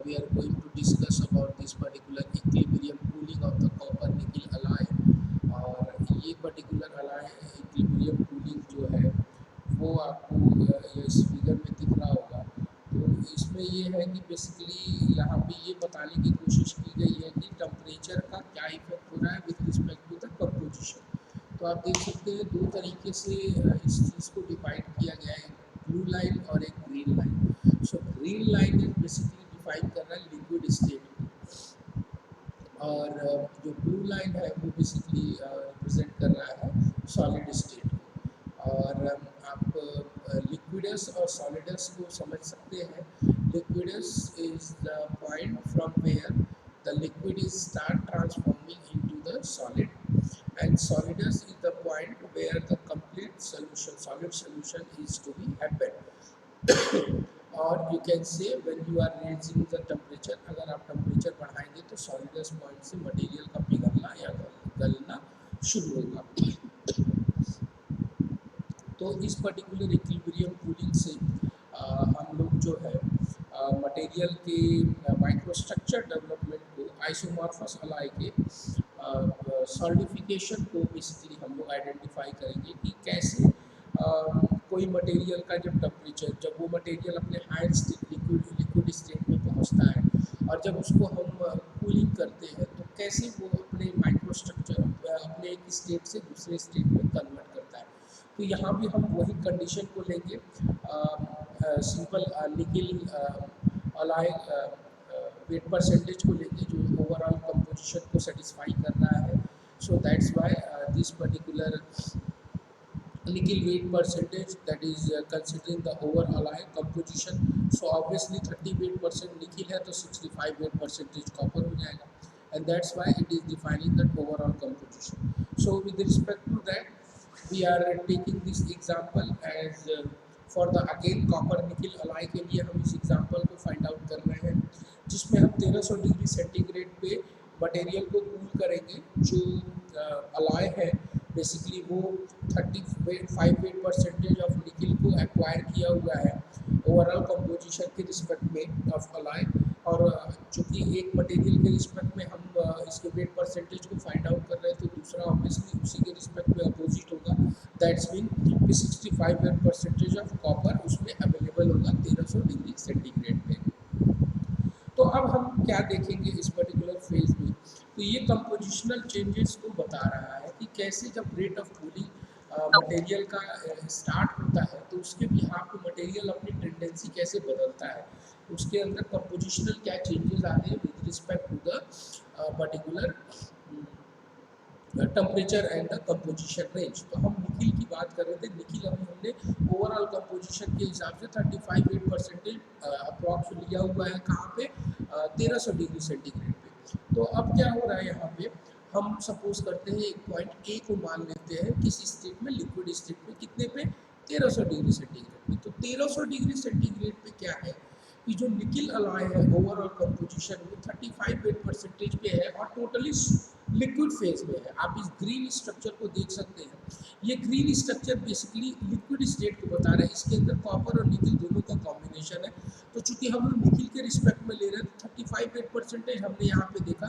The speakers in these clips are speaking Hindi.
We are going to discuss about this particular equilibrium cooling of the copper nickel alloy। और ये पर्टिकुलर alloy equilibrium cooling जो है वो आपको इस फिगर में दिख रहा होगा। तो इसमें ये है कि बेसिकली यहाँ पे ये बताने की कोशिश की गई है कि टेम्परेचर का क्या इफेक्ट हो रहा है with respect to the composition. तो आप देख सकते हैं दो तरीके से इस चीज़ को डिवाइड किया गया है, ब्लू लाइन और एक green line. So green line is basically define कर रहा है लिक्विड स्टेट और जो ब्लू लाइन है वो बेसिकली रिप्रेजेंट कर रहा है सॉलिड स्टेट को। और आप लिक्विडस और सॉलिडस को समझ सकते हैं। Liquidus is the point from where the liquid is start transforming into the solid, and solidus is the point where the complete solution solid solution is to be happen। और you can say when you are raising the temperature, अगर आप टेम्परेचर बढ़ाएंगे तो सॉलिडस पॉइंट से मटेरियल का पिघलना या गलना शुरू होगा। तो इस पर्टिकुलर इक्विलिब्रियम कूलिंग से हम लोग जो है मटेरियल के माइक्रोस्ट्रक्चर डेवलपमेंट को, आइसोमॉर्फस अलाइ के सॉलिडिफिकेशन को बेसिकली हम लोग आइडेंटिफाई करेंगे कि कैसे कोई मटेरियल का जब वो मटेरियल अपने हायर लिक्विड स्टेट में पहुंचता है और जब उसको हम कूलिंग करते हैं तो कैसे वो अपने माइक्रोस्ट्रक्चर अपने एक स्टेट से दूसरे स्टेट में कन्वर्ट करता है। तो यहाँ भी हम वही कंडीशन को लेंगे, सिंपल निकिल अलाइ वेट परसेंटेज को लेंगे जो ओवरऑल कंपोजिशन को सेटिस्फाई कर रहा है। So that's why this particular nickel weight percentage, that is considering the overall alloy composition। So obviously 38% nickel है तो 65 weight percentage copper हो जाएगा, and that's why it is defining the overall composition। So with respect to that we are taking this example as for the again copper nickel alloy के लिए हम इस example को find out कर रहे हैं जिसमें हम 1300 डिग्री सेंटीग्रेड पे मटेरियल को कूल करेंगे। जो अलॉय है बेसिकली वो 35 वेट परसेंटेज ऑफ निकिल को एक्वायर किया हुआ है ओवरऑल कंपोजिशन के रिस्पेक्ट में ऑफ अलॉय। और चूँकि एक मटेरियल के रिस्पेक्ट में हम इसके वेट परसेंटेज को फाइंड आउट कर रहे हैं तो दूसरा ऑब्वियसली उसी के रिस्पेक्ट में अपोजिट होगा। दैट्स मीन कि 65 वेट परसेंटेज ऑफ कॉपर उसमें अवेलेबल होगा 1300 डिग्री सेंटीग्रेड पे। तो अब हम क्या देखेंगे इस पर्टिकुलर फेज में, तो ये कंपोजिशनल चेंजेस को बता रहा है कि कैसे जब रेट ऑफ कूलिंग मटेरियल का स्टार्ट होता है तो उसके बिहाफ पे मटेरियल अपनी टेंडेंसी कैसे बदलता है, उसके अंदर कंपोजिशनल क्या चेंजेस आ रहे हैं with respect to the particular temperature and the composition range. तो हम निकिल की बात कर रहे थे, निकिल अभी हमने ओवरऑल कंपोजिशन के हिसाब से 35 वेट परसेंटेज अप्रॉक्स लिया हुआ है कहाँ पे 1300 डिग्री सेंटीग्रेड पे। तो अब क्या हो रहा है यहाँ पे, हम सपोज करते हैं एक पॉइंट ए को मान लेते हैं किसी स्टेट में, लिक्विड स्टेट में कितने पे 1300 डिग्री सेंटीग्रेड पे। तो 1300 डिग्री सेंटीग्रेड पे क्या है कि जो निकिल अलॉय है ओवरऑल कंपोजिशन में 35 वेट परसेंटेज पे है और टोटली लिक्विड फेज में है। आप इस ग्रीन स्ट्रक्चर को देख सकते हैं, ये green structure basically liquid state को बता रहा है। इसके अंदर कॉपर और निकिल दोनों का कॉम्बिनेशन है। तो चूंकि हम लोग निकिल के रिस्पेक्ट में ले रहे हैं 35 वेट परसेंटेज हमने यहाँ पे देखा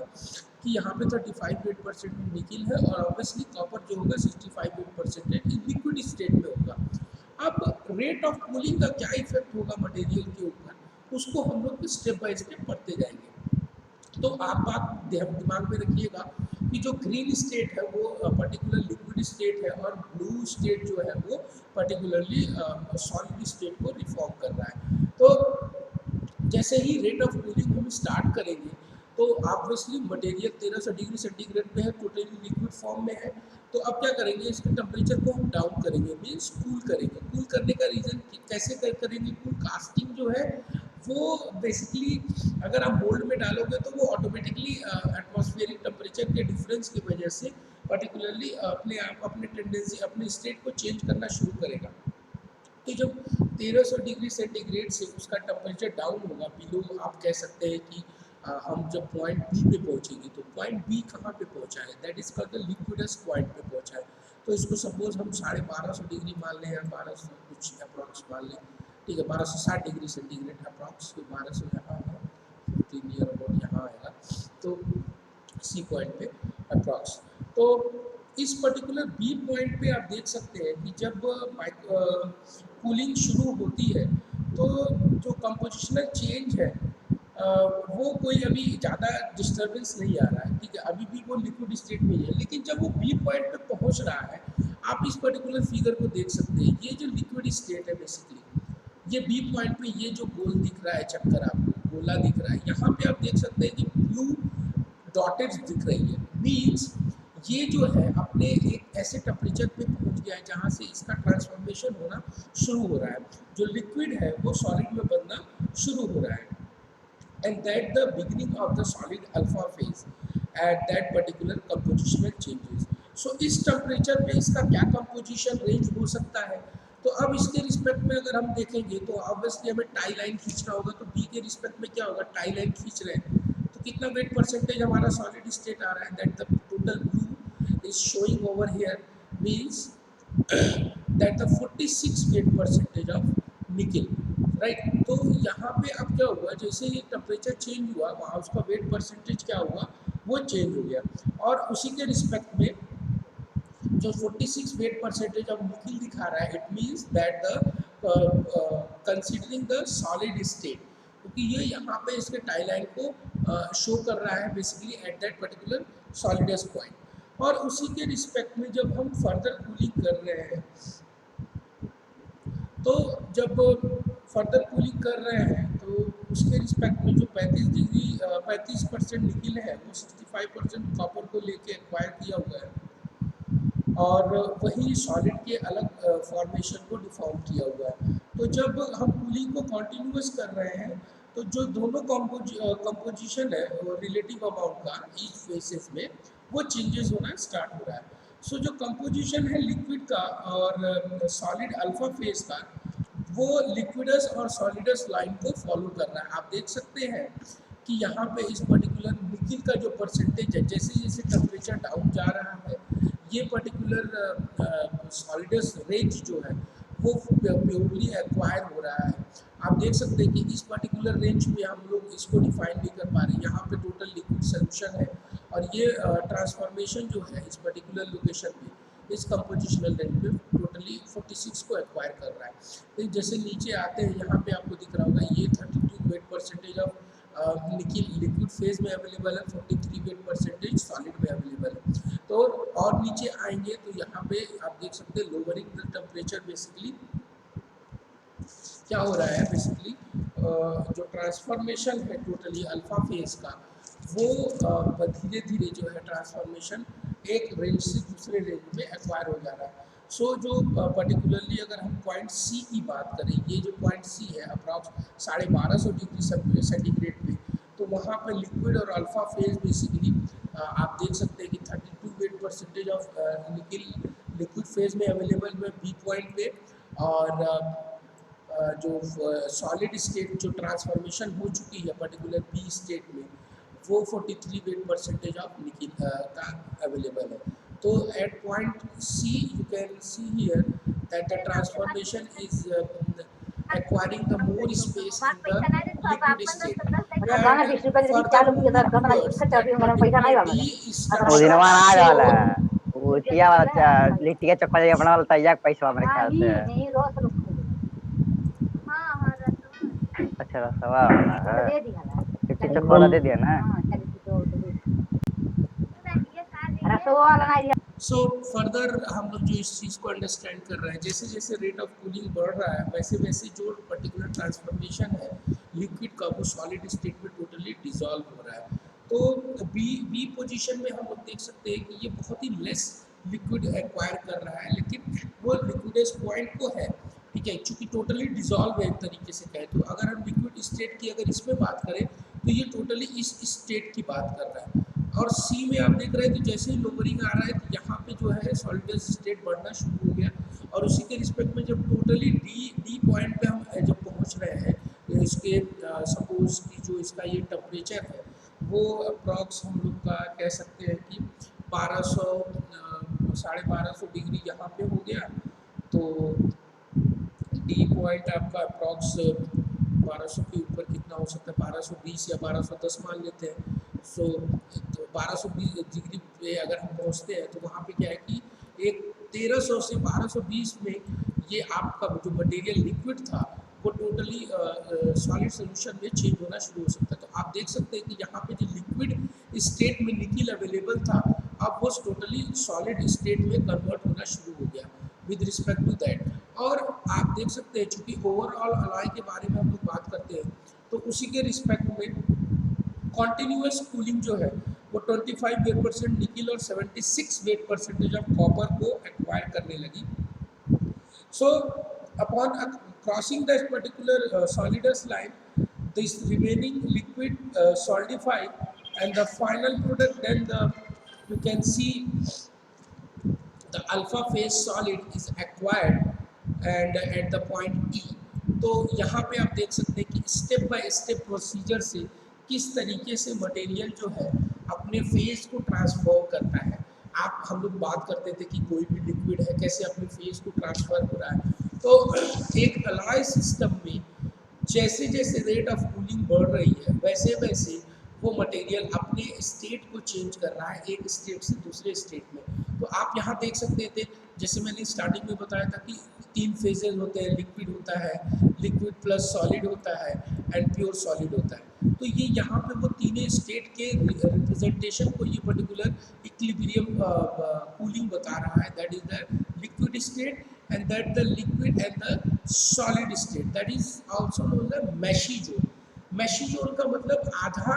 कि यहाँ पे 35 वेट परसेंटेज निकिल है और ऑब्वियसली कॉपर जो होगा 65 वेट परसेंटेज लिक्विड स्टेट में होगा। अब रेट ऑफ कूलिंग का क्या इफेक्ट होगा मटेरियल के ऊपर, उसको हम लोग स्टेप बाय स्टेप पढ़ते जाएंगे। तो आप बात दिमाग में रखिएगा कि जो ग्रीन स्टेट है वो पर्टिकुलर लिक्विड स्टेट है और ब्लू स्टेट जो है वो पर्टिकुलरली सॉलिड स्टेट को रिफॉर्म कर रहा है। तो जैसे ही रेट ऑफ कूलिंग हम स्टार्ट करेंगे तो ऑब्वियसली मटेरियल 1300 डिग्री सेंटीग्रेड पे है, टोटली लिक्विड फॉर्म में है। तो अब क्या करेंगे, इसके टेम्परेचर को हम डाउन करेंगे, मीन्स कूल करेंगे। कूल करने का रीज़न कैसे करेंगे, कूल कास्टिंग जो है वो बेसिकली अगर आप मोल्ड में डालोगे तो वो ऑटोमेटिकली एटमॉस्फेरिक टेम्परेचर के डिफरेंस की वजह से पर्टिकुलरली अपने आप अपने टेंडेंसी अपने स्टेट को चेंज करना शुरू करेगा। तो जब 1300 डिग्री सेंटीग्रेड से उसका टेम्परेचर डाउन होगा बिलो, आप कह सकते हैं कि हम जब पॉइंट बी पे पहुंचेंगे तो पॉइंट बी कहाँ पे पहुंचा है, that is called the liquids point पे पहुंचा है। तो इसको सपोज हम 1250 डिग्री मान लें या 1200 कुछ अप्रॉक्स मान लें, ठीक है 1260 डिग्री सेंटीग्रेड अप्रॉक्स, 1200 यहाँ है यहाँ आएगा, तो सी पॉइंट पे अप्रॉक्स। तो इस पर्टिकुलर बी पॉइंट पे आप देख सकते हैं कि जब कूलिंग शुरू होती है तो जो कंपोजिशनल चेंज है वो कोई अभी ज़्यादा डिस्टर्बेंस नहीं आ रहा है, ठीक है, अभी भी वो लिक्विड स्टेट में ही है। लेकिन जब वो बी पॉइंट पे पहुंच रहा है, आप इस पर्टिकुलर फिगर को देख सकते हैं, ये जो लिक्विड स्टेट है बेसिकली, ये बी पॉइंट पे ये जो गोल दिख रहा है, चक्कर आपको गोला दिख रहा है, यहाँ पे आप देख सकते हैं कि ब्लू डॉटेड दिख रही है, मीन्स ये जो है अपने एक ऐसे टेम्परेचर पे पहुंच गया है जहाँ से इसका ट्रांसफॉर्मेशन होना शुरू हो रहा है, जो लिक्विड है वो सॉलिड में बनना शुरू हो रहा है, and that the beginning of the solid alpha phase at that particular compositional changes. So इस टेम्परेचर पे इसका क्या कंपोजिशन रेंज हो सकता है, तो अब इसके रिस्पेक्ट में अगर हम देखेंगे तो ऑब्वियसली हमें टाई लाइन खींचना होगा, तो बी के रिस्पेक्ट में क्या होगा, टाई लाइन खींच रहे हैं तो कितना वेट परसेंटेज हमारा सॉलिड स्टेट आ रहा है, that the total blue is showing over here means that the 46 weight percentage of nickel, right. तो यहाँ पे अब क्या हुआ, जैसे ही टेम्परेचर चेंज हुआ वहाँ उसका वेट परसेंटेज क्या हुआ, वो चेंज हो गया, और उसी के रिस्पेक्ट में जो 46 वेट परसेंटेज ऑफ निकिल दिखा रहा है, it means that the considering the solid state, क्योंकि ये यहाँ पे इसके टाई लाइन को शो कर रहा है basically at that particular solids point. और उसी के रिस्पेक्ट में जब हम फर्दर कूलिंग कर रहे हैं, तो जब फर्दर कूलिंग कर रहे हैं तो उसके रिस्पेक्ट में जो 35% निकिल है वो 65% कॉपर को लेके एक्वायर किया हुआ है, और वही सॉलिड के अलग फॉर्मेशन को डिफॉर्म किया हुआ है। तो जब हम कूलिंग को कॉन्टिन्यूस कर रहे हैं तो जो दोनों कंपोजिशन है रिलेटिव अमाउंट का ईच फेसेस में वो चेंजेस होना स्टार्ट हो रहा है। सो जो कंपोजिशन है लिक्विड का और सॉलिड अल्फा फेज का, वो लिक्विडस और सॉलिडस लाइन को फॉलो कर रहा है। आप देख सकते हैं कि यहाँ पे इस पर्टिकुलर निकिल का जो परसेंटेज है, जैसे जैसे टेम्परेचर डाउन जा रहा है, ये पर्टिकुलर सॉलिडस रेंज जो है वो प्योरली एक्वायर हो रहा है। आप देख सकते हैं कि इस पर्टिकुलर रेंज में हम लोग इसको डिफाइन नहीं कर पा रहे, यहाँ पे टोटल लिक्विड सोल्यूशन है, और ये ट्रांसफॉर्मेशन जो है इस पर्टिकुलर लोकेशन पे इस कंपोजिशनल रेंज में टोटली 46 को एक्वायर कर रहा है। तो जैसे नीचे आते हैं यहाँ पे आपको दिख रहा होगा ये 32 weight percentage of nickel liquid phase में अवेलेबल है, 43 वेट परसेंटेज सॉलिड में अवेलेबल है। तो और नीचे आएंगे तो यहाँ पे आप देख सकते हैं लोअरिंग द टेम्परेचर बेसिकली क्या हो रहा है, बेसिकली जो ट्रांसफॉर्मेशन है टोटली अल्फा फेज का वो धीरे धीरे जो है ट्रांसफॉर्मेशन एक रेंज से दूसरे रेंज में एक्वायर हो जा रहा है। सो जो पर्टिकुलरली अगर हम पॉइंट सी की बात करें, ये जो पॉइंट सी है अप्रॉक्स 1250 डिग्री सेंटीग्रेड पे, तो वहाँ पर लिक्विड और अल्फा फेज बेसिकली आप देख सकते हैं कि 32 weight percentage of nickel liquid phase में अवेलेबल है बी पॉइंट पे, और जो सॉलिड स्टेट जो ट्रांसफॉर्मेशन हो चुकी है पर्टिकुलर बी स्टेट में, वो 43 वेट परसेंटेज ऑफ निकिल का अवेलेबल है। तो at point C you can see here that the transformation is acquiring the more space in the liquid state. पुदीनवा आ जाला उटिया वाला लिट्टिया चप्पल अपना वाला तैयार पैसा हमारे ख्याल से। अच्छा रसवा वाला है, लिट्टी चप्पल वाला दे दिया ना। सो फर्दर हम लोग जो इस चीज़ को अंडरस्टैंड कर रहे हैं, जैसे जैसे रेट ऑफ कूलिंग बढ़ रहा है वैसे वैसे जो पर्टिकुलर ट्रांसफॉर्मेशन है लिक्विड का वो सॉलिड स्टेट में टोटली डिजॉल्व हो रहा है। तो बी पोजीशन में हम लोग देख सकते हैं कि ये बहुत ही लेस लिक्विड एक्वायर कर रहा है, लेकिन वो लिक्विडेस पॉइंट को है, ठीक है, चूँकि टोटली डिजॉल्व है एक तरीके से कहें तो। अगर हम लिक्विड स्टेट की अगर इसमें बात करें तो ये टोटली इस स्टेट की बात कर रहा है। और सी में आप देख रहे हैं तो जैसे ही लोअरिंग आ रहा है तो यहाँ पे जो है सॉलिडस स्टेट बढ़ना शुरू हो गया, और उसी के रिस्पेक्ट में जब टोटली डी पॉइंट पे हम जब पहुँच रहे हैं तो इसके सपोज कि जो इसका ये टेम्परेचर है वो अप्रॉक्स हम लोग का कह सकते हैं कि 1200 डिग्री यहाँ पे हो गया। तो डी पॉइंट आपका अप्रॉक्स 1200 के ऊपर कितना हो सकता है, 1220 या 1210 मान लेते हैं। सो तो 1220 डिग्री पे अगर हम पहुंचते हैं तो वहाँ पे क्या है कि एक 1300 से 1220 में ये आपका जो मटेरियल लिक्विड था वो टोटली सॉलिड सोल्यूशन में चेंज होना शुरू हो सकता है। तो आप देख सकते हैं कि यहाँ पे जो लिक्विड स्टेट में निकिल अवेलेबल था, अब वो टोटली सॉलिड स्टेट में कन्वर्ट होना शुरू हो गया विद रिस्पेक्ट टू दैट। और आप देख सकते हैं चूंकि ओवरऑल अलॉय के बारे में हम लोग बात करते हैं, तो उसी के रिस्पेक्ट में कॉन्टिन्यूस कूलिंग जो है वो 25 वेट% निकिल और 76 वेट% ऑफ कॉपर को एक्वायर करने लगी। So upon crossing that particular solidus line, this remaining liquid solidify, and the final product, then you can see the alpha phase solid is acquired and at the point E। तो यहाँ पे आप देख सकते हैं कि स्टेप बाय स्टेप प्रोसीजर से किस तरीके से मटेरियल जो है अपने फेज को ट्रांसफॉर्म करता है। आप हम लोग बात करते थे कि कोई भी लिक्विड है कैसे अपने फेज को ट्रांसफर हो रहा है। तो एक अलॉय सिस्टम में जैसे जैसे रेट ऑफ कूलिंग बढ़ रही है वैसे वैसे वो मटेरियल अपने स्टेट को चेंज कर रहा है एक स्टेट से दूसरे स्टेट में। तो आप यहाँ देख सकते थे, जैसे मैंने स्टार्टिंग में बताया था कि 3 फेजेज होते हैं, लिक्विड होता है, लिक्विड प्लस सॉलिड होता है एंड प्योर सॉलिड होता है। तो ये यहाँ पे वो तीनों स्टेट के रिप्रेजेंटेशन को ये पर्टिकुलर इक्विलिब्रियम कूलिंग बता रहा है, that is the liquid state and that the liquid and the solid state, that is also known as meshy zone। meshy zone का मतलब आधा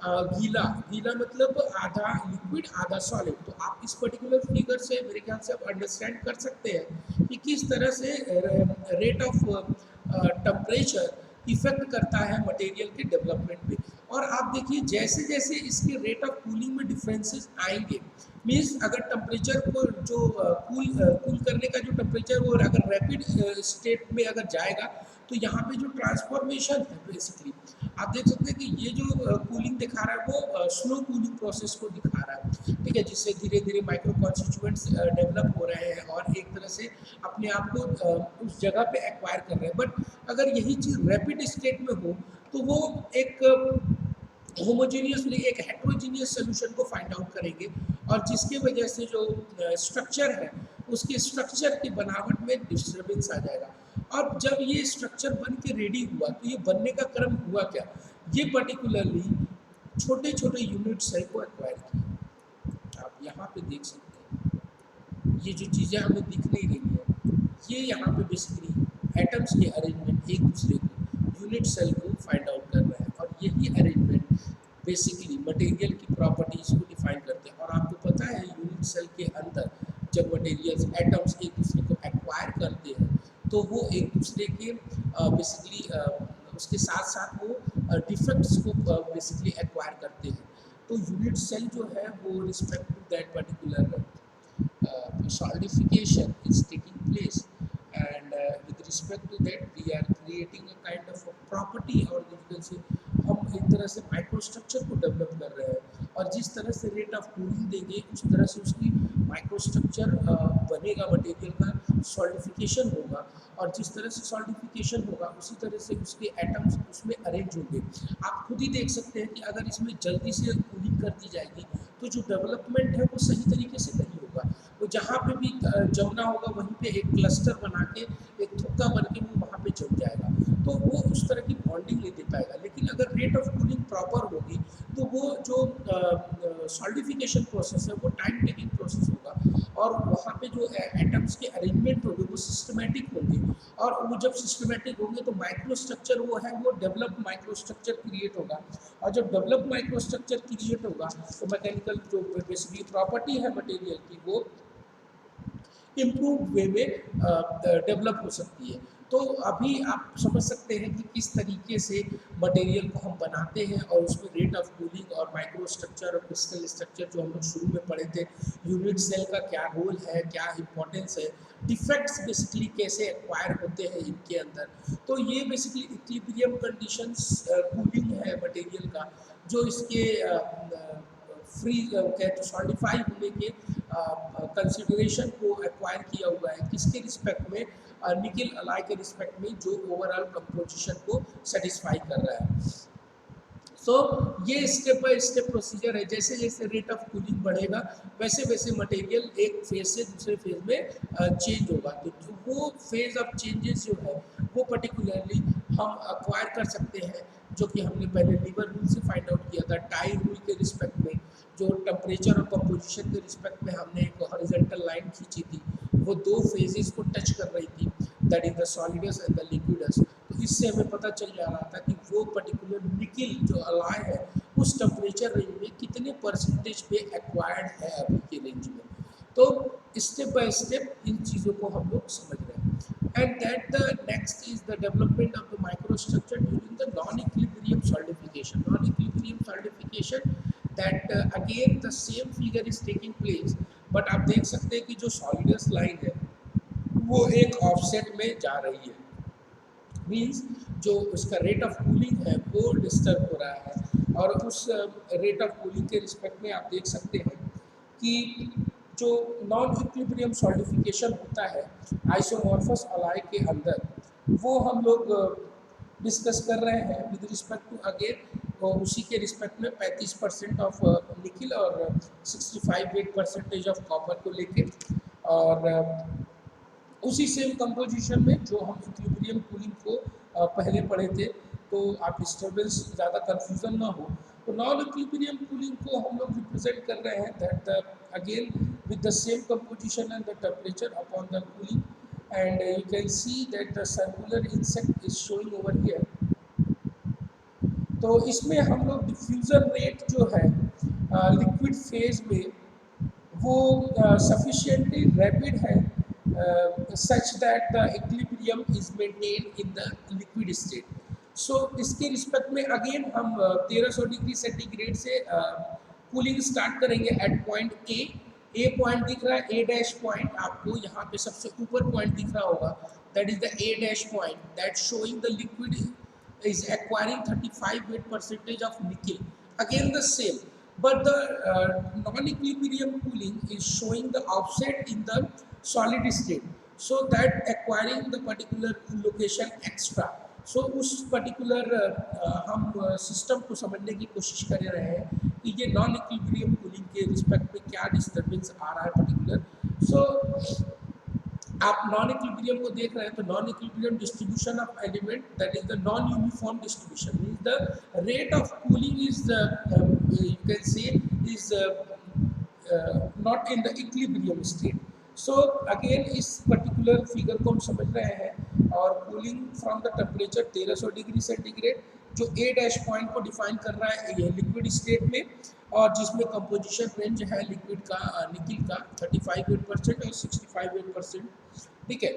गीला, गीला मतलब आधा लिक्विड आधा सॉलिड। तो आप इस पर्टिकुलर फिगर से मेरे ख्याल से आप अंडरस्टैंड कर सकते हैं कि किस तरह से रेट ऑफ टेम्परेचर इफेक्ट करता है मटेरियल के डेवलपमेंट पे। और आप देखिए जैसे जैसे इसके रेट ऑफ कूलिंग में डिफरेंसेस आएंगे, मीन्स अगर टेम्परेचर को जो कूल करने का जो टेम्परेचर वो अगर रैपिड स्टेट में अगर जाएगा तो यहाँ पे जो ट्रांसफॉर्मेशन है बेसिकली आप देख सकते हैं कि ये जो कूलिंग दिखा रहा है वो स्लो कूलिंग प्रोसेस को दिखा रहा है, ठीक है, जिससे धीरे धीरे माइक्रो कॉन्स्टिट्यूएंट्स डेवलप हो रहे हैं और एक तरह से अपने आप को उस जगह पे एक्वायर कर रहे हैं। बट अगर यही चीज़ रैपिड स्टेट में हो तो वो एक होमोजेनियसली एक हेट्रोजीनियस सोल्यूशन को फाइंड आउट करेंगे और जिसके वजह से जो स्ट्रक्चर है उसके स्ट्रक्चर की बनावट में डिस्टर्बेंस आ जाएगा। अब जब ये स्ट्रक्चर बन के रेडी हुआ तो ये बनने का क्रम हुआ क्या, ये पर्टिकुलरली छोटे छोटे यूनिट सेल को एक्वायर किया। आप यहाँ पे देख सकते हैं ये जो चीज़ें हमें दिख नहीं रही है, ये यहाँ पे बेसिकली एटम्स के अरेंजमेंट एक दूसरे को यूनिट सेल को फाइंड आउट कर रहे हैं और यही अरेंजमेंट बेसिकली मटेरियल की प्रॉपर्टीज को डिफाइन करते हैं। और आपको पता है यूनिट सेल के अंदर जब मटेरियल्स एटम्स एक दूसरे को एक्वायर करते हैं तो वो एक दूसरे के बेसिकली उसके साथ साथ वो डिफेक्ट्स को बेसिकली एक्वायर करते हैं। तो यूनिट सेल जो है वो respect to that particular solidification is taking place and with respect to that we are creating a kind of a property or you can say हम एक तरह से माइक्रोस्ट्रक्चर को डेवलप कर रहे हैं और जिस तरह से रेट ऑफ कूलिंग देंगे उस तरह से उसकी माइक्रोस्ट्रक्चर बनेगा, मटेरियल का सॉलिडिफिकेशन होगा और जिस तरह से सॉलिडिफिकेशन होगा उसी तरह से उसके एटम्स उसमें अरेंज होंगे। आप खुद ही देख सकते हैं कि अगर इसमें जल्दी से कूलिंग कर दी जाएगी तो जो डेवलपमेंट है वो सही तरीके से नहीं होगा। वो जहाँ पे भी जमना होगा वहीं पे एक क्लस्टर बना के एक थुक्का बन के वो वहाँ पे जम जाएगा, तो वो उस तरह की बॉन्डिंग नहीं दे पाएगा। लेकिन अगर रेट ऑफ कूलिंग प्रॉपर होगी तो वो जो सॉलिडिफिकेशन प्रोसेस है वो टाइम टेकिंग प्रोसेस होगा और वहाँ पे जो एटम्स के अरेंजमेंट होंगे वो सिस्टमेटिक होंगे और वो जब सिस्टमेटिक होंगे तो माइक्रोस्ट्रक्चर वो है वो डेवलप माइक्रोस्ट्रक्चर क्रिएट होगा और जब डेवलप माइक्रोस्ट्रक्चर क्रिएट होगा तो मैकेनिकल जो बेसिकली प्रॉपर्टी है मटेरियल की वो इम्प्रूव वे में डेवलप हो सकती है। तो अभी आप समझ सकते हैं कि किस तरीके से मटेरियल को हम बनाते हैं और उसमें रेट ऑफ कूलिंग और माइक्रो स्ट्रक्चर और क्रिस्टल स्ट्रक्चर जो हम लोग शुरू में पढ़े थे, यूनिट सेल का क्या रोल है, क्या इंपॉर्टेंस है, डिफेक्ट्स बेसिकली कैसे एक्वायर होते हैं इनके अंदर। तो ये बेसिकली इक्विलिब्रियम कंडीशंस कूलिंग है मटेरियल का जो इसके फ्री कहते सॉलिडिफाई होने के कंसिडरेशन को एक्वायर किया हुआ है, किसके रिस्पेक्ट में, निकिल अलाई के रिस्पेक्ट में, जो ओवरऑल कंपोजिशन को सेटिस्फाई कर रहा है। सो ये स्टेप बाय स्टेप प्रोसीजर है, जैसे जैसे रेट ऑफ कूलिंग बढ़ेगा वैसे वैसे मटेरियल एक फेज से दूसरे फेज में चेंज होगा। तो वो फेज ऑफ चेंजेस जो है वो पर्टिकुलरली हम अक्वायर कर सकते हैं, जो कि हमने पहले लीवर रूल से फाइंड आउट किया था। टाई रूल के रिस्पेक्ट में जो टेम्परेचर और कंपोजिशन के रिस्पेक्ट में हमने एक हॉरिजॉन्टल लाइन खींची थी, वो दो फेजेस को टच कर रही थी, that is the solids and the liquids. तो इससे हमें पता चल जा रहा था कि वो पर्टिकुलर निकिल जो अलाय है उस टेम्परेचर रेंज में कितने परसेंटेज पे एक्वायर्ड है अभी के रेंज में। तो स्टेप बाय स्टेप इन चीज़ों को हम लोग समझ रहे हैं। And that the next is the development of the microstructure during the non equilibrium solidification. Non equilibrium solidification that again the same figure is taking place, but आप देख सकते हैं कि जो सॉलिडस लाइन है वो एक ऑफसेट में जा रही है, मीन्स जो उसका रेट ऑफ कूलिंग है वो डिस्टर्ब हो रहा है। और उस रेट ऑफ कूलिंग के रिस्पेक्ट में आप देख सकते हैं कि जो नॉन इक्विलिब्रियम सॉलिडिफिकेशन होता है आइसोमॉर्फस अलाय के अंदर, वो हम लोग डिस्कस कर रहे हैं विद रिस्पेक्ट टू अगेन उसी के रिस्पेक्ट में 35% ऑफ निकिल और 65-8% ऑफ कॉपर को लेके। और उसी सेम कंपोजिशन में जो हम इक्विलिब्रियम कूलिंग को पहले पढ़े थे, तो आप डिस्टर्बेंस ज़्यादा कंफ्यूजन ना हो, तो नॉन इक्विलिब्रियम कूलिंग को हम लोग रिप्रेजेंट कर रहे हैं that again with the same composition and the temperature upon the cooling. And you can see that the circular insect is showing over here. तो इसमें हम लोग डिफ्यूजन रेट जो है लिक्विड फेज में वो सफिशिएंटली रैपिड है, such that the equilibrium is maintained in the liquid state. So इसके रिस्पेक्ट में अगेन हम 1300 डिग्री सेंटीग्रेड से कूलिंग स्टार्ट करेंगे एट पॉइंट ए पॉइंट दिख रहा है, ए डैश पॉइंट आपको यहाँ पे सबसे ऊपर पॉइंट दिख रहा होगा, that is the A dash point that showing the liquid is acquiring 35% of nickel. Again the same, but the non-equilibrium cooling is showing the offset in the solid state, so that acquiring the particular location extra. So उस particular हम सिस्टम को समझने की कोशिश कर रहे हैं कि ये नॉन इक्विलिब्रियम कूलिंग के रिस्पेक्ट में क्या डिस्टर्बेंस आ रहा है पर्टिकुलर। सो आप नॉन इक्विलिब्रियम को देख रहे हैं, तो non equilibrium distribution of element that is the non uniform distribution, means the rate of cooling is you can से is not in the equilibrium state. So again इस पर्टिकुलर फिगर को हम समझ रहे हैं, और cooling from the temperature 1300 degree centigrade जो ए डैश पॉइंट को डिफाइन कर रहा है ये लिक्विड स्टेट में, और जिसमें कंपोजिशन रेंज है लिक्विड का निकिल का 35-8% और 65-8%, ठीक है।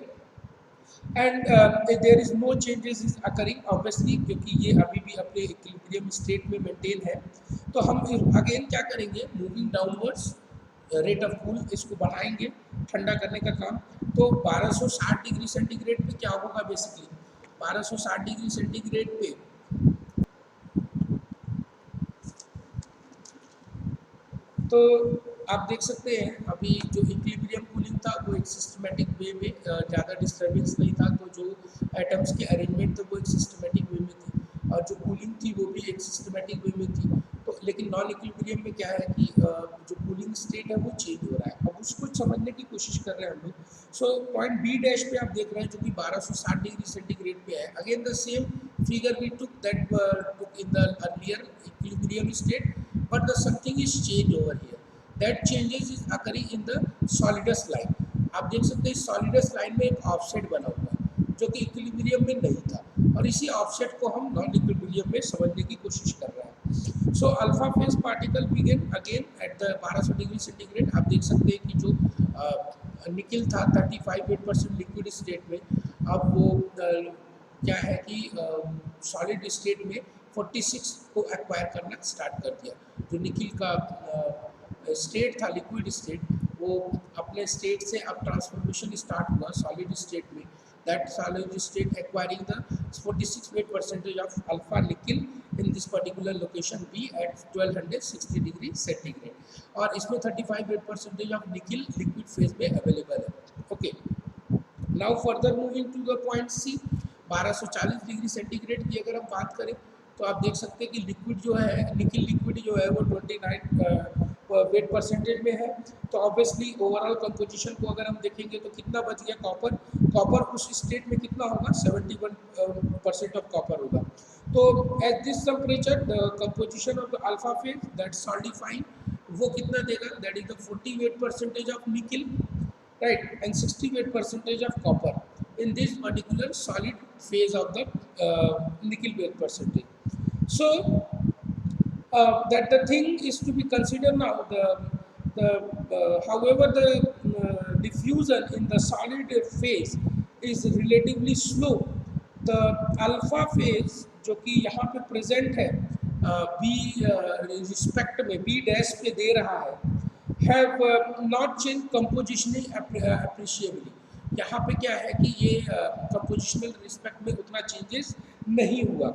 And there is no changes is occurring obviously, क्योंकि ये अभी भी अपने इक्विलिब्रियम स्टेट में मेंटेन है। तो हम अगेन क्या करेंगे, moving downwards rate of cool इसको बढ़ाएंगे ठंडा करने का काम। तो 1260 डिग्री सेंटीग्रेड पे क्या होगा, बेसिकली 1260 डिग्री सेंटीग्रेड पे तो आप देख सकते हैं अभी जो इक्विलिब्रियम कूलिंग था वो एक सिस्टमेटिक वे में, ज़्यादा डिस्टर्बेंस नहीं था, तो जो एटम्स के अरेंजमेंट थे वो एक सिस्टमेटिक वे में थी, और जो कूलिंग थी वो भी एक सिस्टमेटिक वे में थी। तो लेकिन नॉन इक्विलिब्रियम में क्या है कि जो कूलिंग स्टेट है वो चेंज हो रहा है, अब उसको समझने की कोशिश कर रहे हैं हम लोग। सो पॉइंट बी डैश पे आप देख रहे हैं जो कि 1260 डिग्री सेंटीग्रेड पे है। Again the same figure we took that took in the earlier equilibrium state, but the something is change over here, that changes is occurring in the solidus line। आप देख सकते हैं solidus line में एक ऑफसेट बना हुआ है जो कि इक्विलिब्रियम में नहीं था, और इसी ऑफसेट को हम नॉन इक्विलिब्रियम में समझने की कोशिश कर रहे हैं। So alpha phase particle begin again at the 1200 degree centigrade. आप देख सकते हैं कि जो निकिल था 35-8% लिक्विड स्टेट में, अब वो क्या है कि सॉलिड स्टेट में 46 को एक्वायर करना स्टार्ट कर दिया। जो निकिल का स्टेट था लिक्विड स्टेट, वो अपने स्टेट से अब ट्रांसफॉर्मेशन स्टार्ट हुआ सॉलिड स्टेट में, that solid state acquiring the 46% of alpha nickel in this particular location B at 1260 degree centigrade, और इसमें 35% ऑफ निकिल लिक्विड फेज में अवेलेबल है। Okay, now further moving to the point C, 1240 degree centigrade की अगर हम बात करें तो आप देख सकते हैं कि लिक्विड जो है, निकिल लिक्विड जो है वो 29 वेट परसेंटेज में है। तो ऑब्वियसली ओवरऑल कंपोजिशन को अगर हम देखेंगे तो कितना बच गया, कॉपर, कॉपर उस स्टेट में कितना होगा, 71% ऑफ कॉपर होगा। तो at this temperature the composition of the alpha phase that solidifying, वो कितना देगा, that is the 48% of nickel, right, and 68% of copper in this particular solid phase of the nickel weight percentage. So that the thing is to be considered now, however the diffusion in the solid phase is relatively slow, the alpha phase जो कि यहाँ पे present है B रिस्पेक्ट में B डैश पे दे रहा है, have not changed compositionally appreciably। यहाँ पे क्या है कि ये compositional respect में उतना changes नहीं हुआ,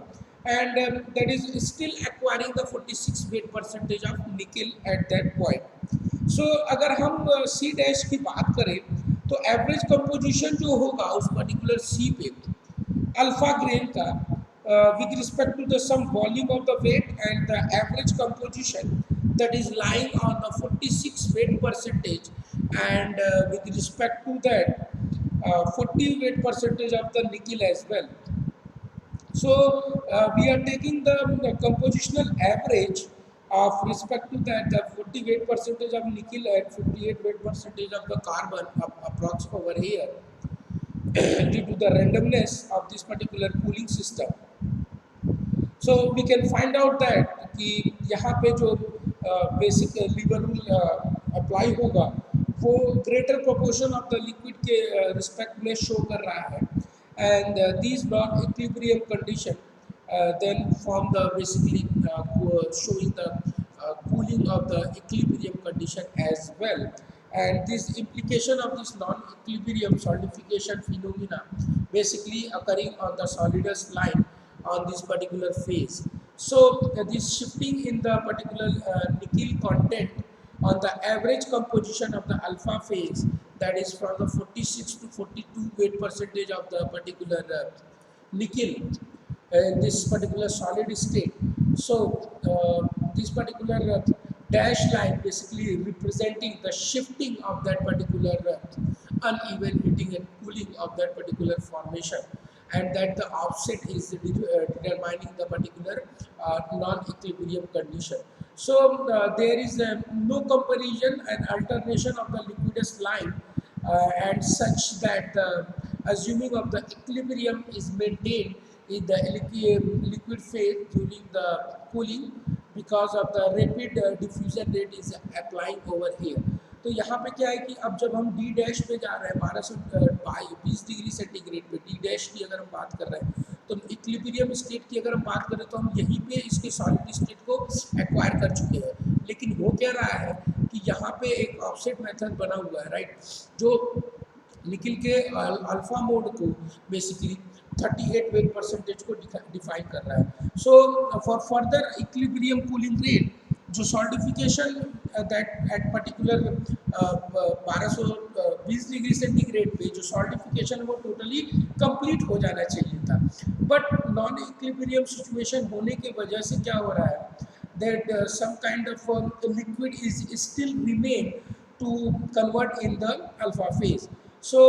and that is still acquiring the 46 weight percentage of nickel at that point। So अगर हम C डैश की बात करें तो एवरेज composition जो होगा उस particular C पे अल्फा ग्रेन का with respect to the some volume of the weight and the average composition that is lying on the 46 weight percentage, and with respect to that 40 weight percentage of the nickel as well. So we are taking the compositional average of respect to that the 40 weight percentage of nickel and 58 weight percentage of the carbon approx over here due to the randomness of this particular cooling system. So we can find out that कि यहाँ पे जो बेसिक लीवर रूल अप्लाई होगा वो greater proportion of the liquid के रिस्पेक्ट में शो कर रहा है, and these non equilibrium condition then form the basically showing the cooling of the equilibrium condition as well, and this implication of this non-equilibrium solidification phenomena basically occurring on the solidus line on this particular phase. So this shifting in the particular nickel content on the average composition of the alpha phase, that is from the 46 to 42 weight percentage of the particular nickel in this particular solid state. So this particular dash line basically representing the shifting of that particular uneven heating and cooling of that particular formation, and that the offset is determining the particular non-equilibrium condition. So there is no comparison and alternation of the liquidus line and such that assuming of the equilibrium is maintained in the liquid phase during the cooling because of the rapid diffusion rate is applying over here. तो यहाँ पे क्या है कि अब जब हम डी डैश पे जा रहे हैं 1220 डिग्री सेंटीग्रेड पे डी डैश की अगर हम बात कर रहे हैं, तो इक्विलिब्रियम स्टेट की अगर हम बात करें तो हम यहीं पे इसके सॉलिड स्टेट को एक्वायर कर चुके हैं, लेकिन हो क्या रहा है कि यहाँ पे एक ऑफसेट मेथड बना हुआ है, राइट, जो निकल के अल्फा मोड को बेसिकली 38 weight percentage को डिफाइन कर रहा है. So for further equilibrium cooling rate जो solidification that at particular 1220 degree centigrade पे जो सॉलिडिफिकेशन वो टोटली कंप्लीट हो जाना चाहिए था, बट नॉन इक्विलिब्रियम सिचुएशन होने की वजह से क्या हो रहा है that some kind of liquid is still remain to convert in the alpha phase. So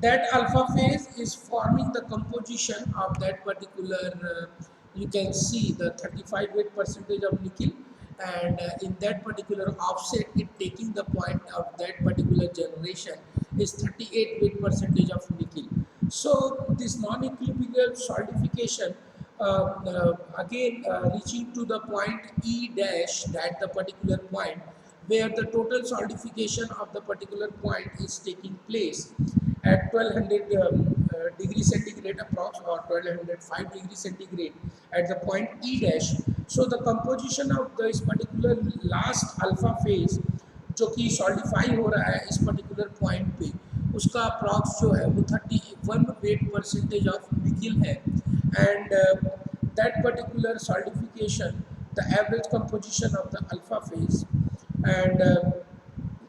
that alpha phase is forming the composition of that particular you can see the 35 weight percentage of nickel, and in that particular offset it taking the point of that particular generation is 38 weight percentage of nickel. So this non-equilibrium solidification again reaching to the point E dash, that the particular point where the total solidification of the particular point is taking place at 1200 degree centigrade approx or 1205 degree centigrade at the point E dash. So the composition of this particular last alpha phase जो कि सॉलिडिफाई हो रहा है इस पर्टिकुलर पॉइंट पे, उसका अप्रॉक्स जो है वो 31 weight percentage ऑफ निकल है, and that particular solidification, the average composition of the alpha phase, and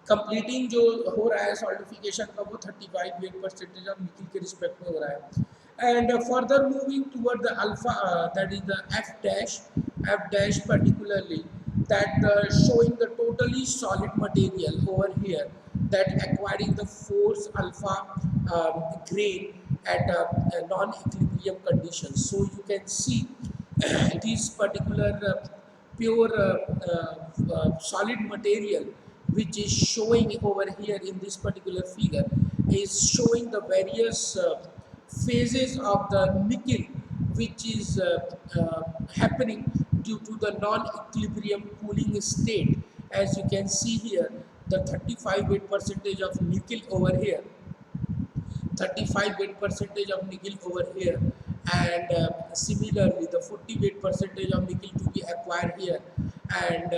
completing जो हो रहा है सॉल्डिफिकेशन का वो 35% ऑफ निकिल के रिस्पेक्ट में हो रहा है। And further moving toward the alpha, that is the F dash particularly that showing the totally solid material over here that acquiring the force alpha grain at a non-equilibrium condition. So you can see this particular pure solid material which is showing over here in this particular figure is showing the various phases of the nickel which is happening due to the non-equilibrium cooling state. As you can see here, the 35% of nickel over here, 35% of nickel over here, and similarly the 48% of nickel to be acquired here, and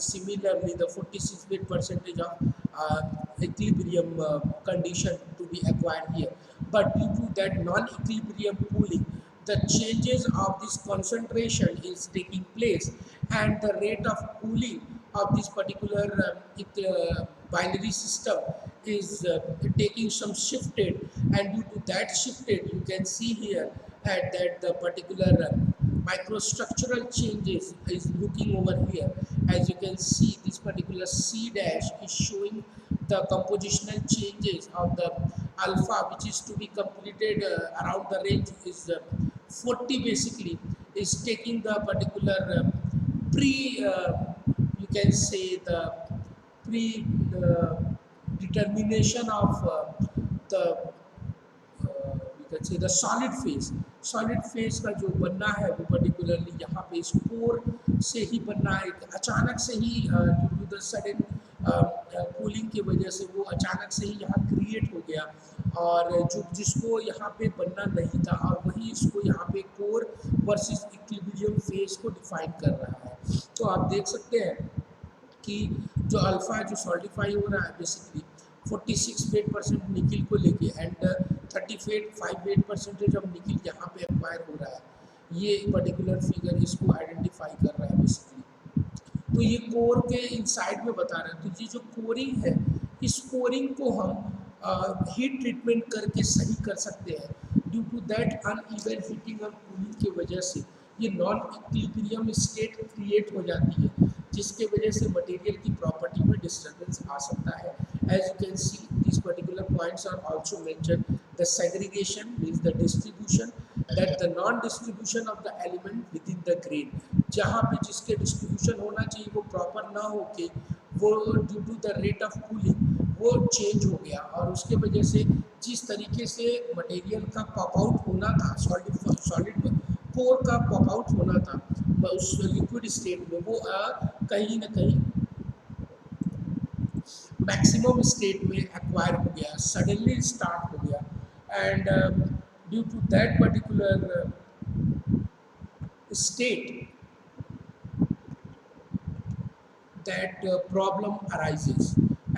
similarly the 46% of equilibrium condition to be acquired here. But due to that non-equilibrium cooling, the changes of this concentration is taking place, and the rate of cooling of this particular binary system is taking some shifted, and due to that shifted you can see here that the particular microstructural changes is looking over here. As you can see, this particular C dash is showing the compositional changes of the alpha which is to be completed around the range is 40 basically, is taking the particular you can say the pre determination of the you can say the solid phase का जो बनना है वो पर्टिकुलरली यहाँ पे इस कोर से ही बनना है। अचानक से ही due to the sudden cooling की वजह से वो अचानक से ही यहाँ क्रिएट हो गया, और जो जिसको यहाँ पे बनना नहीं था, और वही इसको यहाँ पे कोर वर्सेस इक्विलिब्रियम फेज को डिफाइन कर रहा है। तो आप देख सकते हैं कि जो अल्फा जो सॉलिडिफाई हो रहा है बेसिकली 46% निकिल को लेके, एंड 35% ऑफ निकिल यहाँ पे एक्वायर हो रहा है। ये पर्टिकुलर फिगर इसको आइडेंटिफाई कर रहा है बेसिकली। तो ये कोर के इनसाइड में बता रहे हैं। तो ये जो कोरिंग है, इस कोरिंग को हम हीट ट्रीटमेंट करके सही कर सकते हैं। Due to that uneven heating और कूलिंग की वजह से ये नॉन इक्विलिब्रियम स्टेट क्रिएट हो जाती है, जिसके वजह से मटेरियल की प्रॉपर्टी में डिस्टर्बेंस आ सकता है। As you can see, these particular points are also mentioned. The segregation means the distribution, that the non-distribution of the element within the grain, जहाँ पे जिसके डिस्ट्रीब्यूशन होना चाहिए वो प्रॉपर ना होके वो due to the rate of cooling वो चेंज हो गया, और उसके वजह से जिस तरीके से मटेरियल का पॉप आउट होना था, सॉलिड कोर का पॉप आउट होना था उस लिक्विड स्टेट में, वो कहीं ना कहीं मैक्सिमम स्टेट में एक्वायर हो गया, सडनली स्टार्ट हो गया, and due to that particular state that problem arises,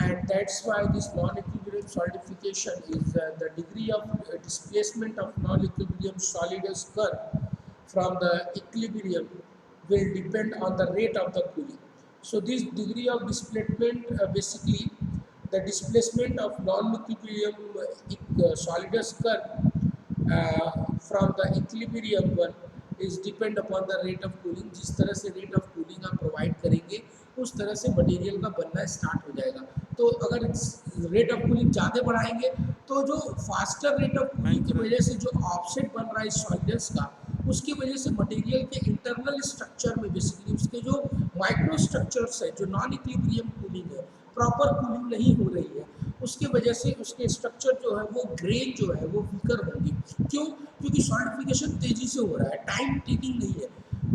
and that's why this non-equilibrium solidification is the degree of displacement of non-equilibrium solidus curve from the equilibrium will depend on the rate of the cooling. So this degree of displacement basically the displacement of non-equilibrium solidus curve from the equilibrium one is depend upon the rate of cooling। जिस तरह से rate of cooling आप प्रोवाइड करेंगे उस तरह से मटेरियल का बनना स्टार्ट हो जाएगा। तो अगर रेट ऑफ कूलिंग ज़्यादा बढ़ाएंगे तो जो फास्टर रेट ऑफ कूलिंग की वजह से जो ऑफसेट बन रहा है सॉलिडस का, उसकी वजह से मटेरियल के इंटरनल स्ट्रक्चर में बेसिकली उसके जो माइक्रो स्ट्रक्चर्स है, जो नॉन इक्विलिब्रियम कूलिंग है, प्रॉपर कूलिंग नहीं हो रही है, उसके वजह से उसके स्ट्रक्चर जो है वो ग्रेन जो है वो वीकर होंगे। क्यों? क्योंकि सॉलिडिफिकेशन तेज़ी से हो रहा है, टाइम टेकिंग नहीं है,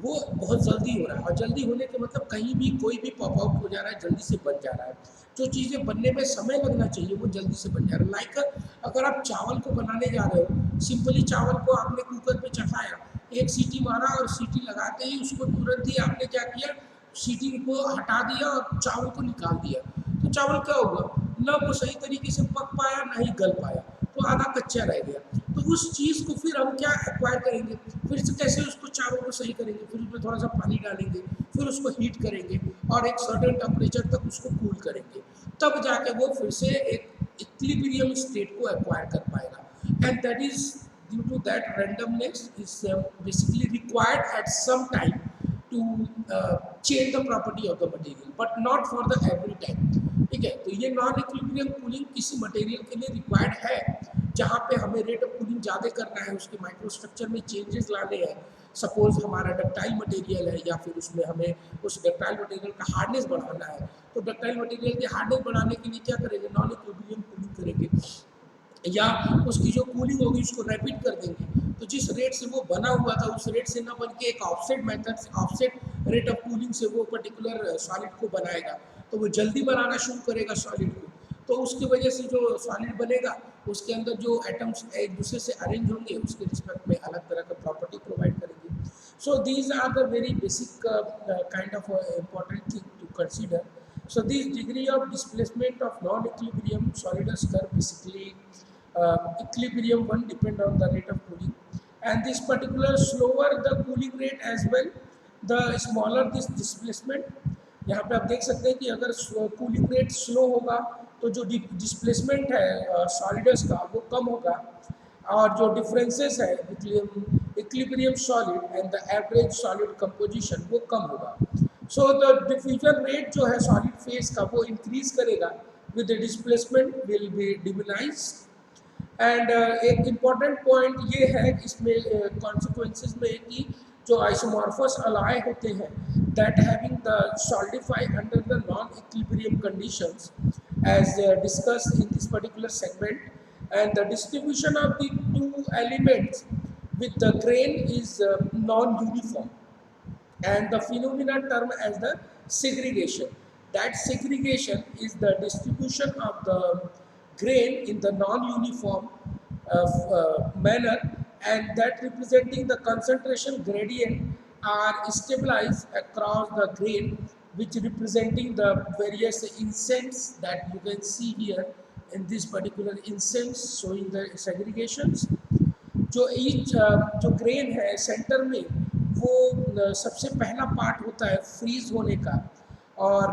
वो बहुत जल्दी हो रहा है, और जल्दी होने के मतलब कहीं भी कोई भी पॉप आउट हो जा रहा है, जल्दी से बन जा रहा है। जो चीज़ें बनने में समय लगना चाहिए वो जल्दी से बन जा रहा है। लाइक अगर आप चावल को बनाने जा रहे हो, सिंपली चावल को आपने कुकर पे चढ़ाया, एक सीटी मारा और सीटी लगाते ही उसको तुरंत ही आपने क्या किया, सीटी को हटा दिया और चावल को निकाल दिया, तो चावल क्या होगा, ना वो सही तरीके से पक पाया ना ही गल पाया, तो आधा कच्चा रह गया। तो उस चीज़ को फिर हम क्या एक्वायर करेंगे, फिर से कैसे उसको चारों को सही करेंगे, फिर उसमें थोड़ा सा पानी डालेंगे, फिर उसको हीट करेंगे और एक सर्टेन टेम्परेचर तक उसको कूल करेंगे, तब जाके वो फिर से एक इक्विलिब्रियम स्टेट को एक्वायर कर पाएगा। And that is due to that randomness is basically required at some time to change the property of the material but not for the every time। ठीक है, तो ये नॉन इक्विलिब्रियम कूलिंग किसी मटेरियल के लिए रिक्वायर्ड है जहाँ पे हमें रेट ऑफ कूलिंग ज़्यादा करना है, उसके माइक्रोस्ट्रक्चर में चेंजेस लाने हैं। सपोज हमारा डक्टाइल मटेरियल है या फिर उसमें हमें उस डक्टाइल मटेरियल का हार्डनेस बढ़ाना है, तो डक्टाइल मटेरियल के हार्डनेस बढ़ाने के लिए क्या करेंगे, नॉन इक्विलिब्रियम कूलिंग करेंगे या उसकी जो कूलिंग होगी उसको रैपिड कर देंगे। तो जिस रेट से वो बना हुआ था उस रेट से ना बन के एक ऑफसेट मेथड से, ऑफसेट रेट ऑफ कूलिंग से वो पर्टिकुलर सॉलिड को बनाएगा, तो वो जल्दी बनाना शुरू करेगा सॉलिड को। तो उसकी वजह से जो सॉलिड बनेगा उसके अंदर जो एटम्स एक दूसरे से अरेंज होंगे उसके रिस्पेक्ट में अलग तरह का प्रॉपर्टी प्रोवाइड करेंगे। So these are the very basic kind of important thing to consider. So this degree of displacement of non-equilibrium solidus curve basically equilibrium one depend on the rate of cooling, and this particular slower the cooling rate as well, the smaller this displacement। यहाँ पे आप देख सकते हैं कि अगर कूलिंग रेट स्लो होगा तो जो डिस्प्लेसमेंट है सॉलिडस का वो कम होगा, और जो डिफरेंसेस है equilibrium solid and the average solid composition वो कम होगा। सो द डिफ्यूजन रेट जो है सॉलिड फेज का वो इंक्रीज करेगा with the displacement will be diminished. And एक इम्पॉर्टेंट पॉइंट ये है इसमें कॉन्सिक्वेंसेस में कि जो आइसोमॉर्फस अलाय होते हैं that having the solidify under the non equilibrium conditions as discussed in this particular segment, and the distribution of the two elements with the grain is non-uniform, and the phenomenon termed as the segregation. That segregation is the distribution of the grain in the non-uniform manner, and that representing the concentration gradient are stabilized across the grain, which representing the various incents that you can see here in this particular incents showing the segregations। जो each जो grain है सेंटर में वो सबसे पहला पार्ट होता है फ्रीज होने का, और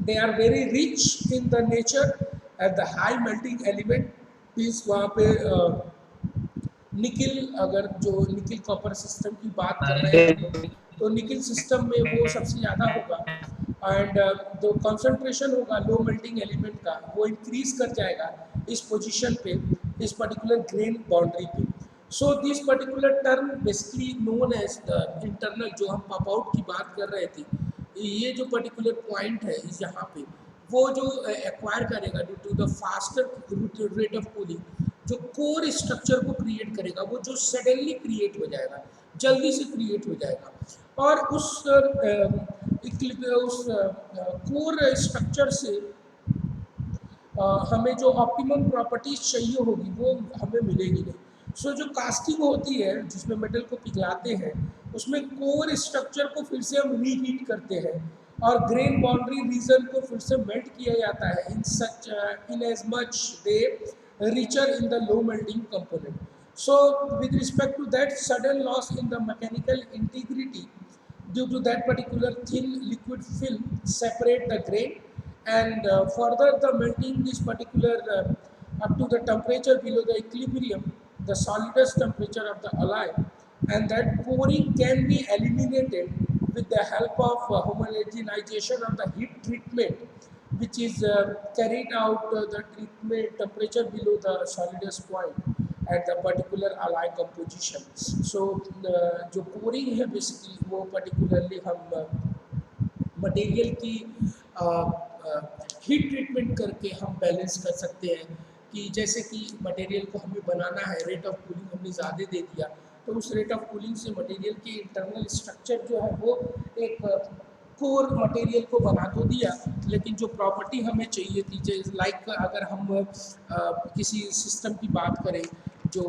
they are very rich in the nature at the high melting element is वहाँ पे निकिल, अगर जो निकिल कॉपर सिस्टम की बात कर रहे हैं तो निकिल सिस्टम में वो सबसे ज़्यादा होगा, एंड जो कंसंट्रेशन होगा लो मेल्टिंग एलिमेंट का वो इंक्रीज कर जाएगा इस पोजीशन पे, इस पर्टिकुलर ग्रेन बाउंड्री पे। So this particular term basically known as the internal, जो हम पॉप आउट की बात कर रहे थे, ये जो पर्टिकुलर पॉइंट है इस यहाँ पे वो जो एक्वायर करेगा due to the faster rate of cooling, जो कोर स्ट्रक्चर को क्रिएट करेगा वो जो सडनली क्रिएट हो जाएगा, जल्दी से क्रिएट हो जाएगा, और उस कोर स्ट्रक्चर से हमें जो ऑप्टिमम प्रॉपर्टीज चाहिए होगी वो हमें मिलेगी नहीं। सो जो कास्टिंग होती है जिसमें मेटल को पिघलाते हैं उसमें कोर स्ट्रक्चर को फिर से हम रीहीट करते हैं और ग्रेन बाउंड्री रीजन को फिर से मेल्ट किया जाता है in as much they richer in the low melting component. So with respect to that, sudden loss in the mechanical integrity due to that particular thin liquid film separate the grain, and further the melting this particular up to the temperature below the equilibrium, the solidus temperature of the alloy, and that pouring can be eliminated with the help of homogenization of the heat treatment, which is carried out the treatment temperature below the solidus point at the particular alloy composition। So जो pouring है basically वो particularly हम मटेरियल की हीट ट्रीटमेंट करके हम बैलेंस कर सकते हैं कि जैसे कि मटेरियल को हमें बनाना है, रेट ऑफ कूलिंग हमने ज़्यादा दे दिया तो उस रेट ऑफ कूलिंग से मटेरियल के इंटरनल स्ट्रक्चर जो है वो एक कोर मटेरियल को बना तो दिया, लेकिन जो प्रॉपर्टी हमें चाहिए थी, जैसे लाइक अगर हम किसी सिस्टम की बात करें जो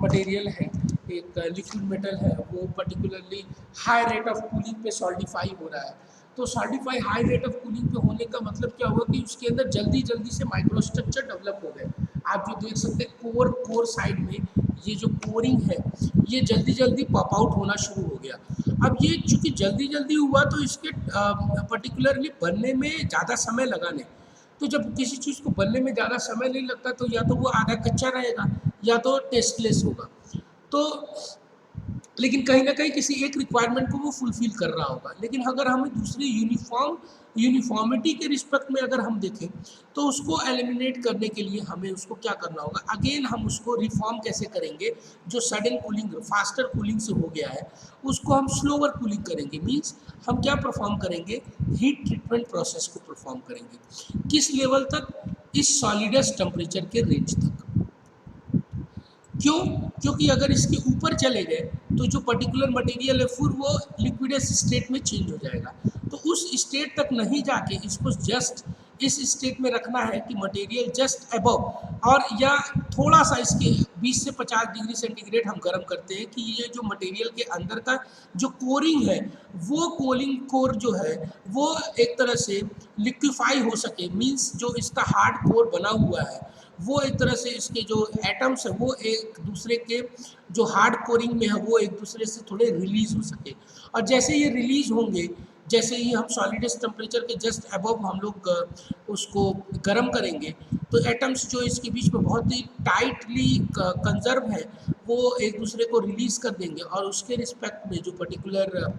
मटेरियल है एक लिक्विड मेटल है वो particularly high rate of cooling पे सॉलिडिफाई हो रहा है, तो solidify high rate of cooling पे होने का मतलब क्या हुआ कि उसके अंदर जल्दी जल्दी से माइक्रोस्ट्रक्चर डेवलप हो गए। आप जो देख सकते हैं कोर साइड में ये जो कोरिंग है ये जल्दी जल्दी पॉप आउट होना शुरू हो गया। अब ये चूंकि जल्दी जल्दी हुआ तो इसके पर्टिकुलरली बनने में ज़्यादा समय लगा नहीं। तो जब किसी चीज़ को बनने में ज़्यादा समय नहीं लगता तो या तो वो आधा कच्चा रहेगा या तो टेस्टलेस होगा। तो लेकिन कहीं ना कहीं किसी एक रिक्वायरमेंट को वो फुलफिल कर रहा होगा। लेकिन अगर हमें दूसरी यूनिफॉर्मिटी के रिस्पेक्ट में अगर हम देखें तो उसको एलिमिनेट करने के लिए हमें उसको क्या करना होगा, अगेन हम उसको रिफॉर्म कैसे करेंगे। जो सडन कूलिंग फास्टर कूलिंग से हो गया है उसको हम स्लोअर कूलिंग करेंगे। मीन्स हम क्या परफॉर्म करेंगे, हीट ट्रीटमेंट प्रोसेस को परफॉर्म करेंगे। किस लेवल तक, इस सॉलिडस टेम्परेचर के रेंज तक। क्यों? क्योंकि अगर इसके ऊपर चले गए तो जो पर्टिकुलर मटेरियल है फिर वो लिक्विडस स्टेट में चेंज हो जाएगा। तो उस स्टेट तक नहीं जाके इसको जस्ट इस स्टेट में रखना है कि मटेरियल जस्ट अबव, और या थोड़ा सा इसके 20 से 50 डिग्री सेंटीग्रेड हम गर्म करते हैं कि ये जो मटेरियल के अंदर का जो कोरिंग है वो कोलिंग कोर जो है वो एक तरह से लिक्विफाई हो सके। मीन्स जो इसका हार्ड कोर बना हुआ है वो एक तरह से इसके जो एटम्स है वो एक दूसरे के जो हार्ड कोरिंग में है वो एक दूसरे से थोड़े रिलीज हो सके। और जैसे ये रिलीज होंगे, जैसे ही हम सॉलिडस टेम्परेचर के जस्ट अबव हम लोग उसको गर्म करेंगे तो एटम्स जो इसके बीच में बहुत ही टाइटली कंजर्व है वो एक दूसरे को रिलीज कर देंगे और उसके रिस्पेक्ट में जो पर्टिकुलर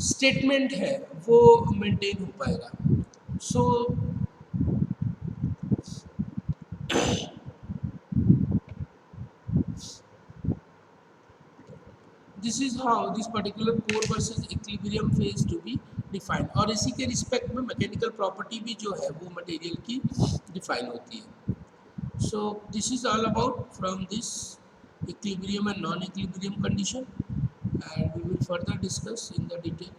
स्टेटमेंट है वो मेंटेन हो पाएगा। So this is how this particular core versus equilibrium phase to be defined. और इसी के रिस्पेक्ट में मैकेनिकल प्रॉपर्टी भी जो है वो मटेरियल की डिफाइन होती है। So this is all about from this equilibrium and non equilibrium condition, and we will further discuss in the detail